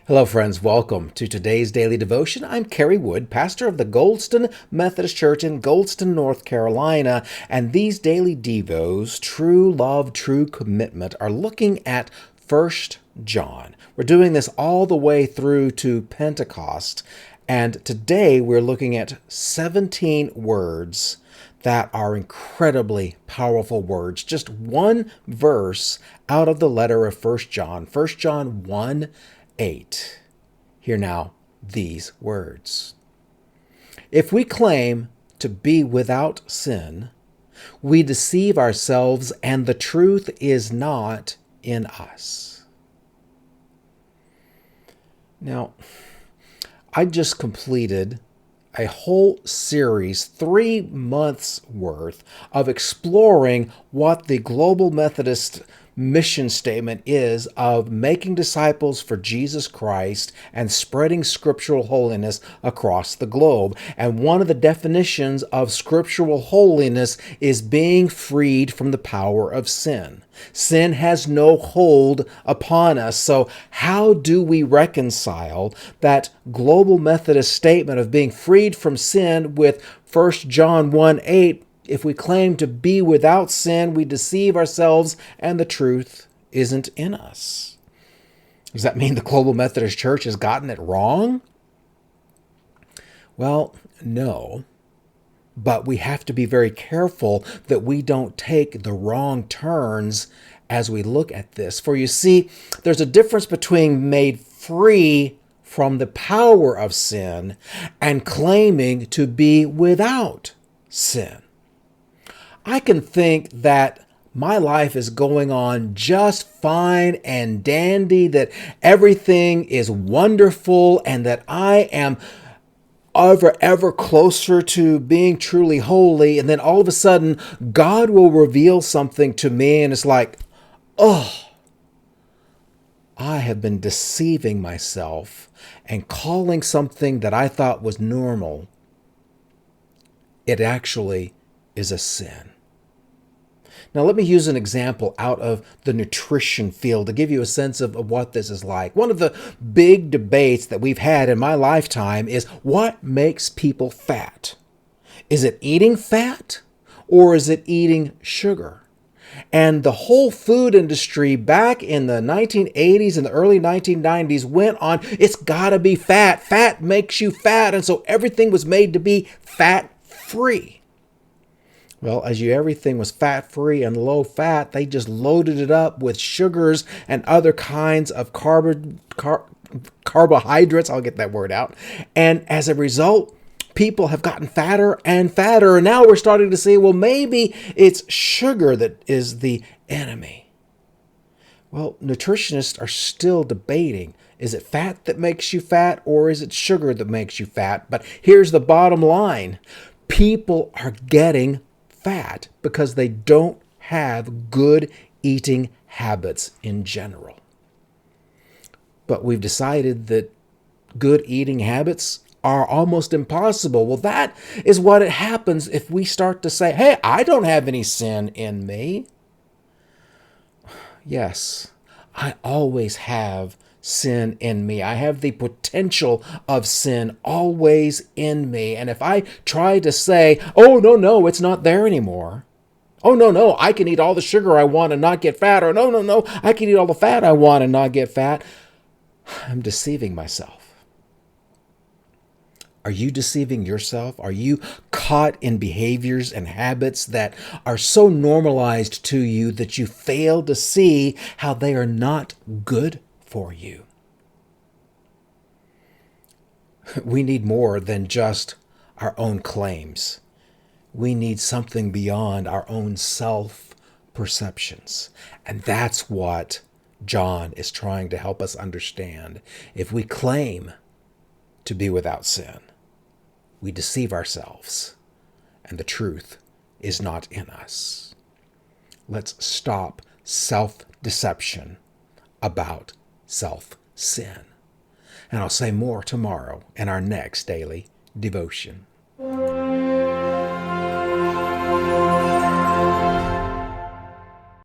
Hello, friends. Welcome to today's daily devotion. I'm Kerry Wood, pastor of the Goldston Methodist Church in Goldston, North Carolina. And these daily devos, true love, true commitment, are looking at 1 John. We're doing this all the way through to Pentecost. And today we're looking at 17 words that are incredibly powerful words. Just one verse out of the letter of 1 John. 1 John 1:8. Hear now these words. If we claim to be without sin, we deceive ourselves and the truth is not in us. Now, I just completed a whole series, 3 months worth, of exploring what the Global Methodist mission statement is of making disciples for Jesus Christ and spreading scriptural holiness across the globe. And one of the definitions of scriptural holiness is being freed from the power of sin. Sin has no hold upon us. So how do we reconcile that Global Methodist statement of being freed from sin with 1 John 1:8? If we claim to be without sin, we deceive ourselves and the truth isn't in us. Does that mean the Global Methodist Church has gotten it wrong? Well, no. But we have to be very careful that we don't take the wrong turns as we look at this. For you see, there's a difference between made free from the power of sin and claiming to be without sin. I can think that my life is going on just fine and dandy, that everything is wonderful, and that I am ever closer to being truly holy. And then all of a sudden, God will reveal something to me, and it's like, oh, I have been deceiving myself and calling something that I thought was normal. It actually is a sin. Now, let me use an example out of the nutrition field to give you a sense of what this is like. One of the big debates that we've had in my lifetime is what makes people fat? Is it eating fat or is it eating sugar? And the whole food industry back in the 1980s and the early 1990s went on, it's got to be fat. Fat makes you fat. And so everything was made to be fat-free. Well, everything was fat-free and low-fat, they just loaded it up with sugars and other kinds of carbohydrates. I'll get that word out. And as a result, people have gotten fatter and fatter. And now we're starting to see, well, maybe it's sugar that is the enemy. Well, nutritionists are still debating. Is it fat that makes you fat or is it sugar that makes you fat? But here's the bottom line. People are getting fat because they don't have good eating habits in general. But we've decided that good eating habits are almost impossible. Well, that is what it happens if we start to say, hey, I don't have any sin in me. Yes, I always have sin in me. I have the potential of sin always in me. And if I try to say, oh, no, it's not there anymore. Oh, no, I can eat all the sugar I want and not get fat. Or no, I can eat all the fat I want and not get fat. I'm deceiving myself. Are you deceiving yourself? Are you caught in behaviors and habits that are so normalized to you that you fail to see how they are not good for you? We need more than just our own claims. We need something beyond our own self-perceptions. And that's what John is trying to help us understand. If we claim to be without sin, we deceive ourselves, and the truth is not in us. Let's stop self-deception about self-sin. And I'll say more tomorrow in our next daily devotion.